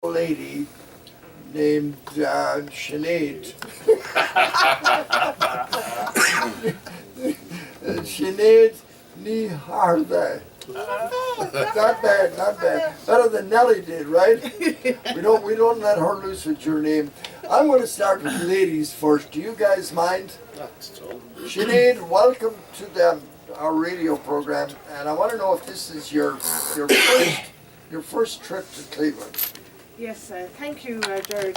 lady named Sinead. Sinead Ní Harda. Not bad, not bad. Better than Nellie did, right? We don't let her loose with your name. I'm going to start with ladies first. Do you guys mind? That's all. Sinead, welcome to our radio program, and I want to know if this is your first trip to Cleveland. Yes, thank you, Gerry.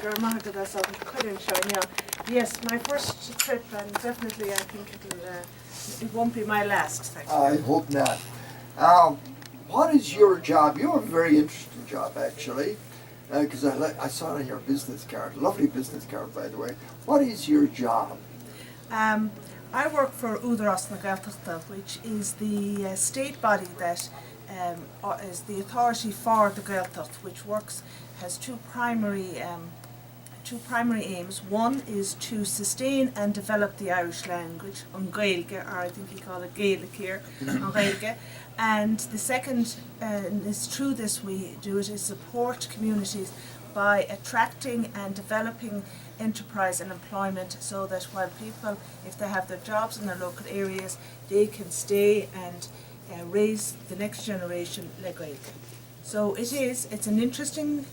Yes, my first trip, and definitely I think it won't be my last. Thank you. I hope not. What is your job? You have a very interesting job, actually, because I saw it on your business card. Lovely business card, by the way. What is your job? I work for Udaras, which is the state body that is the authority for the Gaelt, which has two primary aims. One is to sustain and develop the Irish language, Gaeilge, or I think you call it Gaelic here, Gaeilge. And the second, is through this we do it, is support communities by attracting and developing enterprise and employment, so that while people, if they have their jobs in their local areas, they can stay and raise the next generation le Gaeilge. So it's an interesting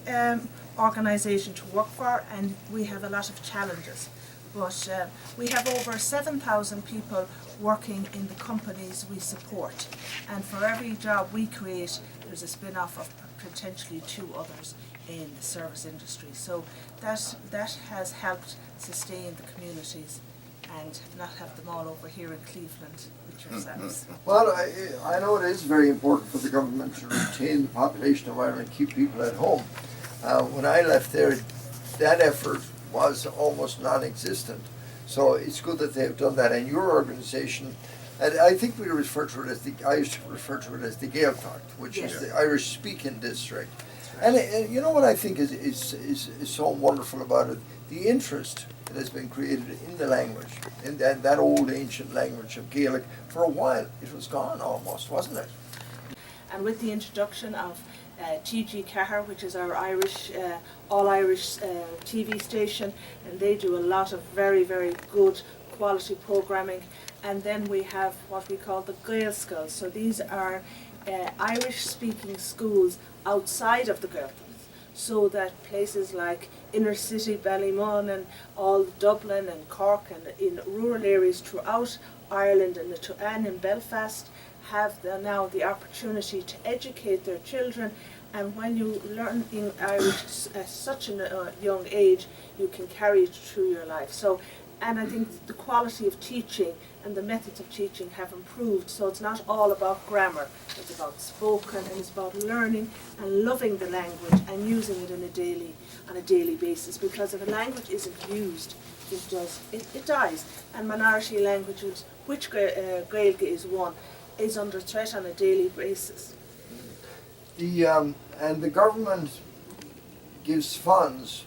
organisation to work for, and we have a lot of challenges. But we have over 7,000 people working in the companies we support, and for every job we create, there's a spin-off of potentially 2 others in the service industry. So that has helped sustain the communities and not have them all over here in Cleveland with yourselves. Well, I know it is very important for the government to retain the population of Ireland and keep people at home. When I left there, that effort was almost non-existent. So it's good that they've done that. And your organisation, and I think we refer to it as I used to refer to it as the Gaelt, which is the Irish-speaking district. And you know what I think is so wonderful about it? The interest that has been created in the language, in that old ancient language of Gaelic. For a while, it was gone almost, wasn't it? And with the introduction of TG Cahir, which is our Irish, all-Irish TV station, and they do a lot of very, very good quality programming. And then we have what we call the Gael schools. So these are Irish-speaking schools outside of the Gael, so that places like inner city Ballymun and all Dublin and Cork and in rural areas throughout Ireland and in Belfast have now the opportunity to educate their children. And when you learn in Irish at such a young age, you can carry it through your life. So, and I think the quality of teaching and the methods of teaching have improved. So it's not all about grammar, it's about spoken, and it's about learning and loving the language and using it on a daily basis. Because if a language isn't used, it dies. And minority languages, which Gaeilge is one, is under threat on a daily basis. And the government gives funds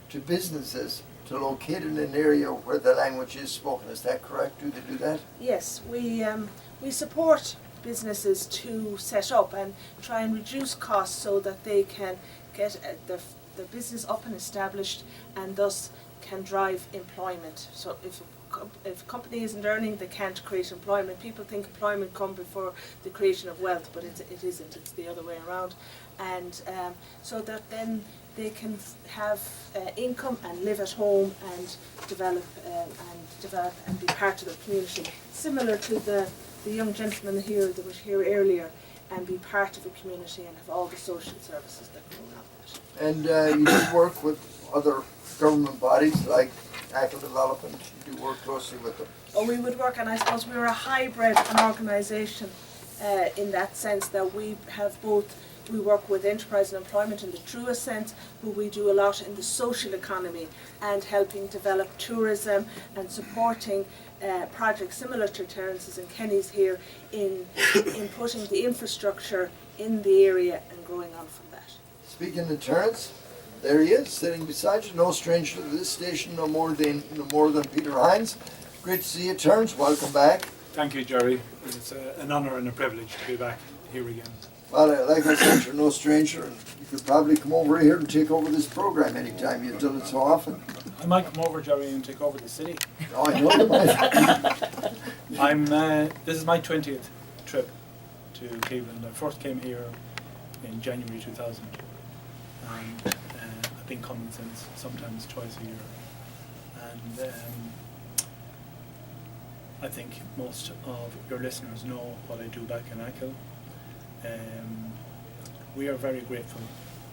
to businesses to locate in an area where the language is spoken. Is that correct? Do they do that? Yes, we support businesses to set up and try and reduce costs so that they can get the business up and established, and thus can drive employment. So if a company isn't earning, they can't create employment. People think employment comes before the creation of wealth, but it isn't. It's the other way around. And so that then they can have income and live at home and develop and be part of the community. Similar to the young gentleman here that was here earlier, and be part of the community and have all the social services that go along with it. And you do work with other government bodies like Achill Development. You do work closely with them. Oh, we would work, and I suppose we're a hybrid organisation in that sense that we have both. We work with enterprise and employment in the truest sense, but we do a lot in the social economy and helping develop tourism and supporting projects similar to Terence's and Kenny's here in putting the infrastructure in the area and growing on from that. Speaking of Terence, there he is, sitting beside you. No stranger to this station, no more than Peter Hines. Great to see you, Terence. Welcome back. Thank you, Gerry. It's an honour and a privilege to be back here again. Well, like I said, you're no stranger, and you could probably come over here and take over this program anytime. You've done it so often. I might come over, Gerry, and take over the city. Oh, I know you might. This is my 20th trip to Cleveland. I first came here in January 2000, and I've been coming since, sometimes twice a year. And I think most of your listeners know what I do back in Achill. We are very grateful,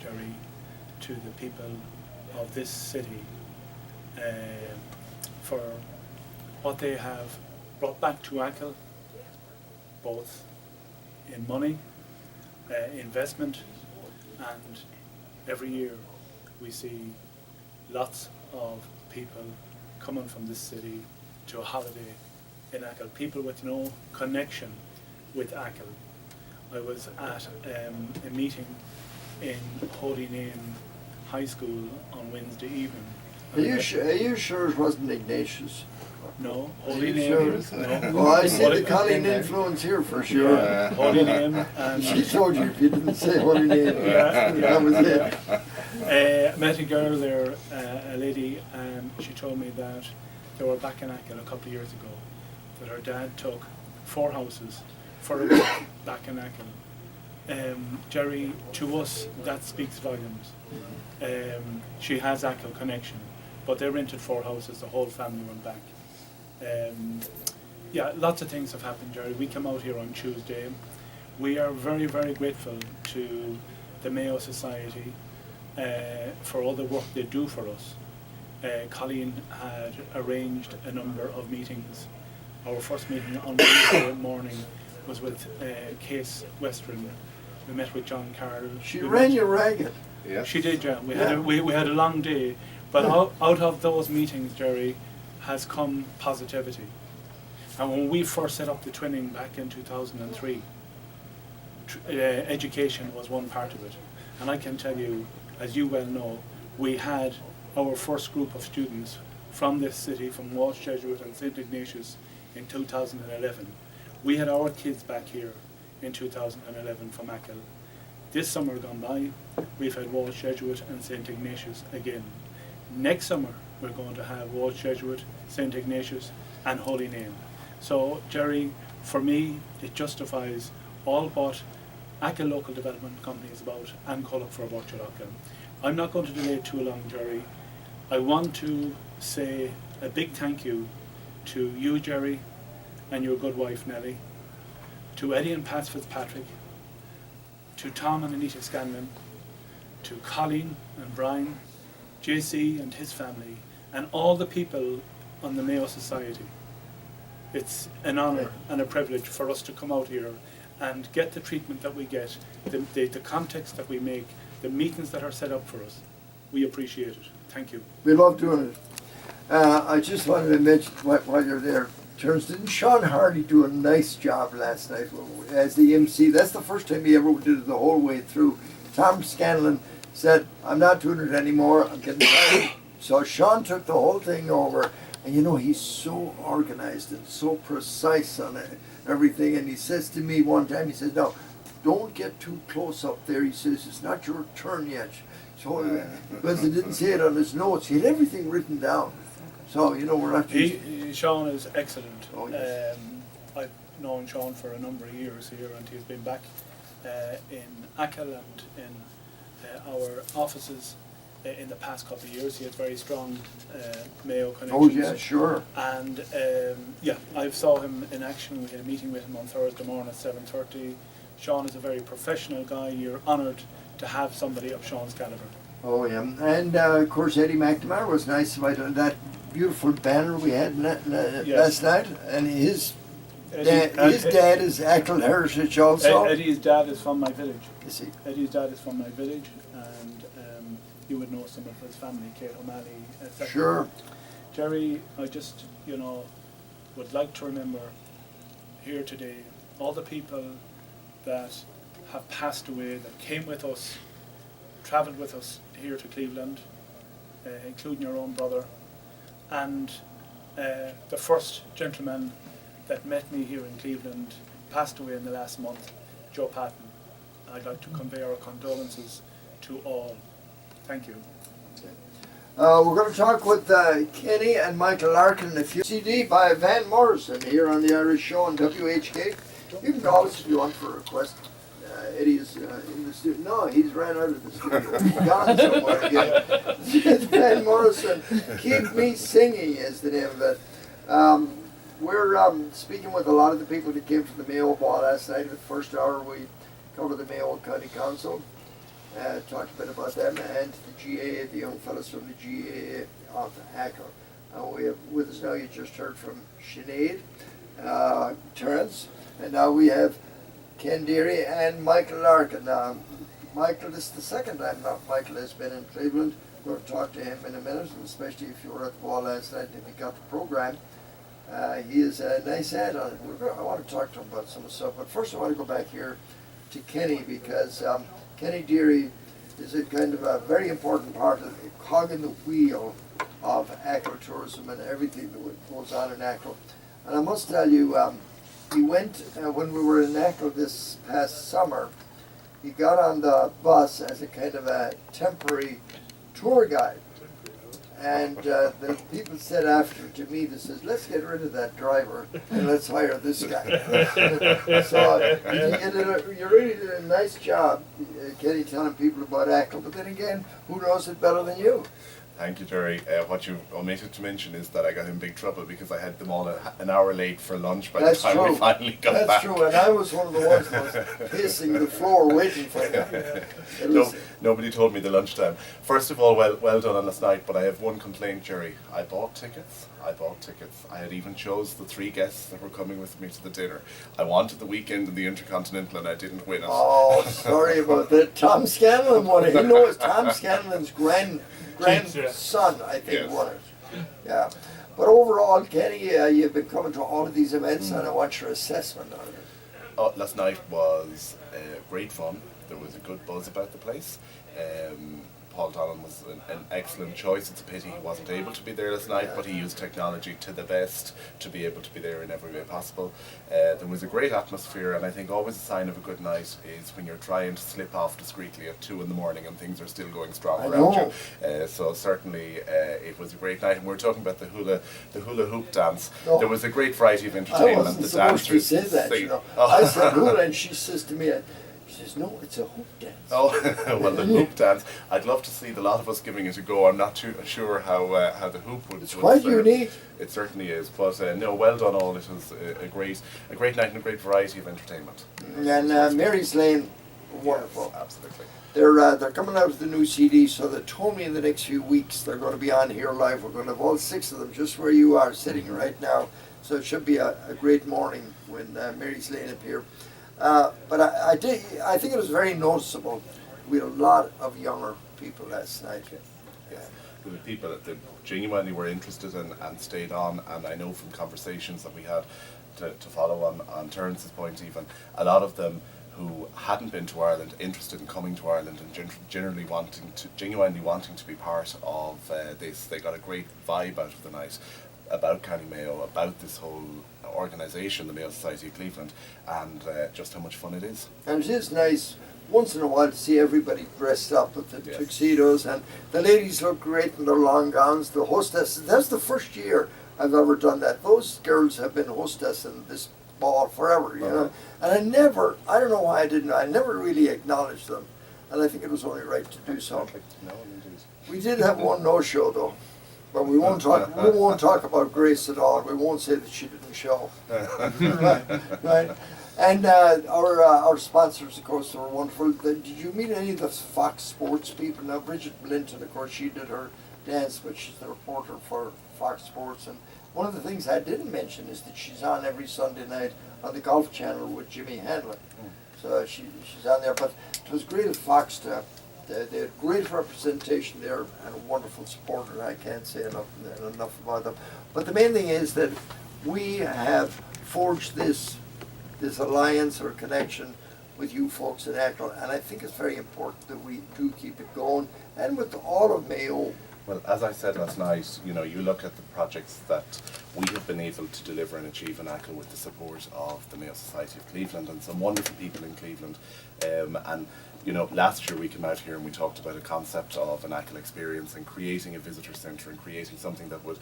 Gerry, to the people of this city for what they have brought back to Achill, both in money, investment, and every year we see lots of people coming from this city to a holiday in Achill, people with no connection with Achill. I was at a meeting in Holy Name High School on Wednesday evening. Are you sure it wasn't Ignatius? No, Are Holy you Name. sure? No. Oh, I see the Colleen influence here for sure. Yeah, Holy Name. And She told you if you didn't say Holy Name. Yeah, That was it. I met a girl there, a lady, and she told me that they were back in Achill a couple of years ago, that her dad took 4 houses for a week back in Achill. Gerry, to us, that speaks volumes. She has Achill connection, but they rented 4 houses, the whole family went back. Yeah, lots of things have happened, Gerry. We come out here on Tuesday. We are very, very grateful to the Mayo Society for all the work they do for us. Colleen had arranged a number of meetings. Our first meeting on Wednesday morning was with Case Western. We met with John Carroll. She ran you ragged. Yeah. She did, yeah. We had a long day, but out of those meetings, Gerry, has come positivity. And when we first set up the twinning back in 2003, education was one part of it. And I can tell you, as you well know, we had our first group of students from this city, from Walsh Jesuit and St. Ignatius in 2011. We had our kids back here in 2011 from Achill. This summer gone by, we've had Walsh Jesuit and St. Ignatius again. Next summer, we're going to have Walsh Jesuit, St. Ignatius, and Holy Name. So, Gerry, for me, it justifies all what Achill Local Development Company is about and Culloch for Borchalocker. I'm not going to delay too long, Gerry. I want to say a big thank you to you, Gerry, and your good wife, Nellie, to Eddie and Pat Fitzpatrick, to Tom and Anita Scanlon, to Colleen and Brian, JC and his family, and all the people on the Mayo Society. It's an honour and a privilege for us to come out here and get the treatment that we get, the context that we make, the meetings that are set up for us. We appreciate it. Thank you. We love doing it. I just wanted to mention while you're there, Terence, didn't Sean Hardy do a nice job last night as the MC? That's the first time he ever did it the whole way through. Tom Scanlon said, I'm not doing it anymore, I'm getting tired. So Sean took the whole thing over, and you know, he's so organized and so precise on it, everything. And he says to me one time, he says, no, don't get too close up there. He says, it's not your turn yet. So, because he didn't say it on his notes, he had everything written down. So, you know, we're not just... Sean is excellent. Oh, yes. I've known Sean for a number of years here, and he's been back in Achill and in our offices in the past couple of years. He had very strong Mayo connections. Oh, yeah, sure. And yeah, I saw him in action. We had a meeting with him on Thursday morning at 7:30. Sean is a very professional guy. You're honoured to have somebody of Sean's calibre. Oh, yeah. And, of course, Eddie McNamara was nice about that beautiful banner we had last night. And his dad is Achill Heritage also. Eddie's dad is from my village. Is he? Eddie's dad is from my village, and you would know some of his family, Kate O'Malley, etc. Sure. Gerry, I just, you know, would like to remember here today all the people that have passed away, that came with us, travelled with us here to Cleveland, including your own brother, and the first gentleman that met me here in Cleveland passed away in the last month, Joe Patton. I'd like to convey our condolences to all. Thank you. We're going to talk with Kenny and Michael Larkin. A few CD by Van Morrison here on the Irish Show on WHK. You can call us if you want for a request. Eddie is in the studio. No, he's ran out of the studio. He's gone somewhere again. It's Van Morrison. Keep Me Singing is the name of it. We're speaking with a lot of the people that came to the Mayo Ball last night. The first hour we covered the Mayo County Council. Talked a bit about them and the GAA, the young fellows from the GAA of Achill. We have with us now, you just heard from Sinead, Terence, and now we have Ken Deary and Michael Larkin. Michael, this is the second time now Michael has been in Cleveland. We're going to talk to him in a minute, and especially if you were at the ball last night and if you got the program. He is a nice head on it. I want to talk to him about some stuff, but first I want to go back here to Kenny because Kenny Deary is a kind of a very important part of the cog in the wheel of Achill tourism and everything that goes on in Achill. And I must tell you, he went, when we were in Achill this past summer, he got on the bus as a kind of a temporary tour guide. And the people said after to me, they says, let's get rid of that driver and let's hire this guy. So you really did a nice job, Kenny, telling people about Achill, but then again, who knows it better than you? Thank you, Gerry. What you omitted to mention is that I got in big trouble because I had them all an hour late for lunch by the time we finally got back. That's true, and I was one of the ones that was pacing the floor waiting for you. Nobody told me the lunchtime. First of all, well done on last night, but I have one complaint, Gerry. I bought tickets. I had even chose the 3 guests that were coming with me to the dinner. I wanted the weekend in the Intercontinental and I didn't win it. Oh, sorry about that. Tom Scanlon won it. You know, it's Tom Scanlon's grandson, I think, won it. Yeah. But overall, Kenny, you've been coming to all of these events, and I want your assessment on it. Last night was great fun. There was a good buzz about the place. Paul Donnan was an excellent choice. It's a pity he wasn't able to be there last night, but he used technology to the best to be able to be there in every way possible. There was a great atmosphere, and I think always a sign of a good night is when you're trying to slip off discreetly at 2 a.m. and things are still going strong around you. So certainly it was a great night, and we were talking about the hula hoop dance. No. There was a great variety of entertainment. I wasn't supposed to say that, you know. I said hula, and she says to me, she says, no, it's a hoop dance. Oh, well, the hoop dance, I'd love to see the lot of us giving it a go. I'm not too sure how the hoop would. It's quite unique. It certainly is, but no, well done all. It was a great night and a great variety of entertainment. And Mary's Lane, wonderful. Yes, absolutely. They're coming out with the new CD, so they told me in the next few weeks they're going to be on here live. We're going to have all 6 of them just where you are sitting right now. So it should be a great morning when Mary's Lane appear. But I think it was very noticeable. We had a lot of younger people last night. Yes. There were people that genuinely were interested and stayed on, and I know from conversations that we had to follow on Terence's point even, a lot of them who hadn't been to Ireland, interested in coming to Ireland and genuinely wanting to be part of this. They got a great vibe out of the night about County Mayo, about this whole organisation, the Mayo Society of Cleveland, and just how much fun it is. And it is nice once in a while to see everybody dressed up with the tuxedos, and the ladies look great in their long gowns. The hostesses, that's the first year I've ever done that. Those girls have been hostess in this ball forever, you know. And I don't know why I never really acknowledged them. And I think it was only right to do so. No, indeed. We did have one no-show though. But we won't talk about Grace at all. We won't say that she didn't show. right. And our sponsors, of course, were wonderful. Did you meet any of the Fox Sports people? Now, Bridget Blinton, of course, she did her dance, but she's the reporter for Fox Sports. And one of the things I didn't mention is that she's on every Sunday night on the Golf Channel with Jimmy Hanlon. So she's on there. But it was great at Fox to. They had great representation there and a wonderful supporter. I can't say enough about them. But the main thing is that we have forged this alliance or connection with you folks in Achill, and I think it's very important that we do keep it going. And with all of Mayo Well, as I said last night, you know, you look at the projects that we have been able to deliver and achieve in Achill with the support of the Mayo Society of Cleveland and some wonderful people in Cleveland. And, you know, last year we came out here and we talked about a concept of an Achill experience and creating a visitor centre and creating something that would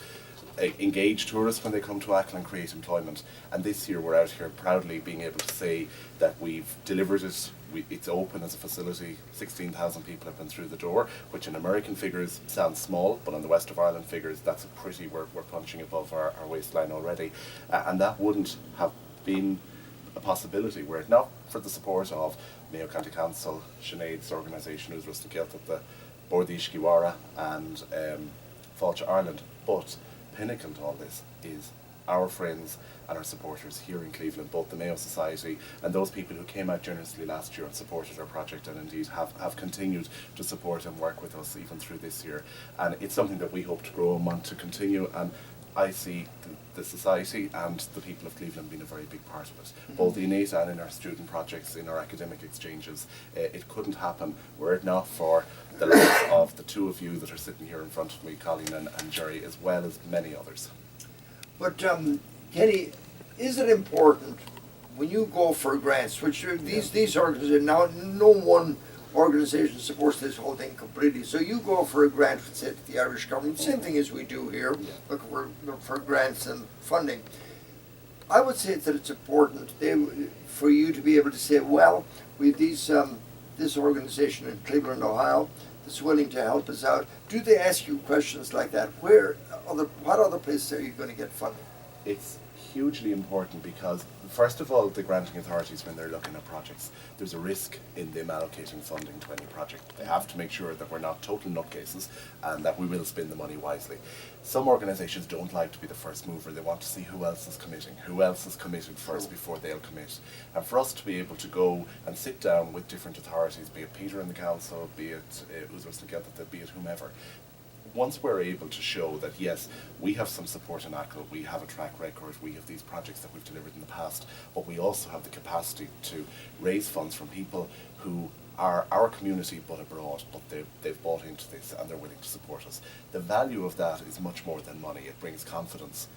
engage tourists when they come to Achill and create employment. And this year we're out here proudly being able to say that we've delivered it. It's open as a facility. 16,000 people have been through the door, which in American figures sounds small, but on the West of Ireland figures, that's we're punching above our waistline already. And that wouldn't have been a possibility were it not for the support of Mayo County Council, Sinead's organisation, Udaras, Gaelt, the Board Ishkiwara and Fáilte Ireland. But pinnacle to all this is our friends and our supporters here in Cleveland, both the Mayo Society and those people who came out generously last year and supported our project and indeed have continued to support and work with us even through this year. And it's something that we hope to grow and want to continue, and I see the society and the people of Cleveland being a very big part of it, both innate and in our student projects, in our academic exchanges. It couldn't happen were it not for the likes of the two of you that are sitting here in front of me, Colleen and Gerry, as well as many others. But Kenny, is it important when you go for grants, which are these organizations, now no one organisation supports this whole thing completely, so you go for a grant, say, to the Irish government, same thing as we do here, look for grants and funding. I would say that it's important for you to be able to say, well, we have this organisation in Cleveland, Ohio, that's willing to help us out. Do they ask you questions like that? What other places are you going to get funding? It's hugely important because, first of all, the granting authorities, when they're looking at projects, there's a risk in them allocating funding to any project. They have to make sure that we're not total nutcases and that we will spend the money wisely. Some organisations don't like to be the first mover. They want to see who else is committing, who else is committed first before they'll commit. And for us to be able to go and sit down with different authorities, be it Peter in the council, be it Udaras, be it whomever, once we're able to show that, yes, we have some support in Achill, we have a track record, we have these projects that we've delivered in the past, but we also have the capacity to raise funds from people who are our community but abroad, but they've bought into this and they're willing to support us. The value of that is much more than money. It brings confidence.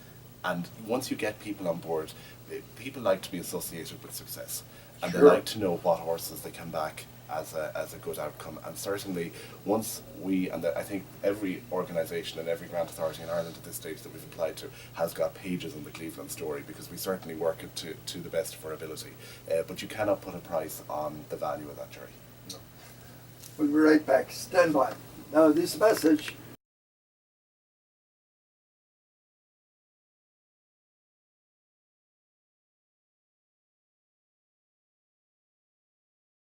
And once you get people on board, people like to be associated with success. And Sure. They like to know what horses they can back as a good outcome. And certainly once I think every organisation and every grant authority in Ireland at this stage that we've applied to has got pages in the Cleveland story, because we certainly work it to the best of our ability. But you cannot put a price on the value of that, Gerry. We'll be right back. Stand by. Now, this message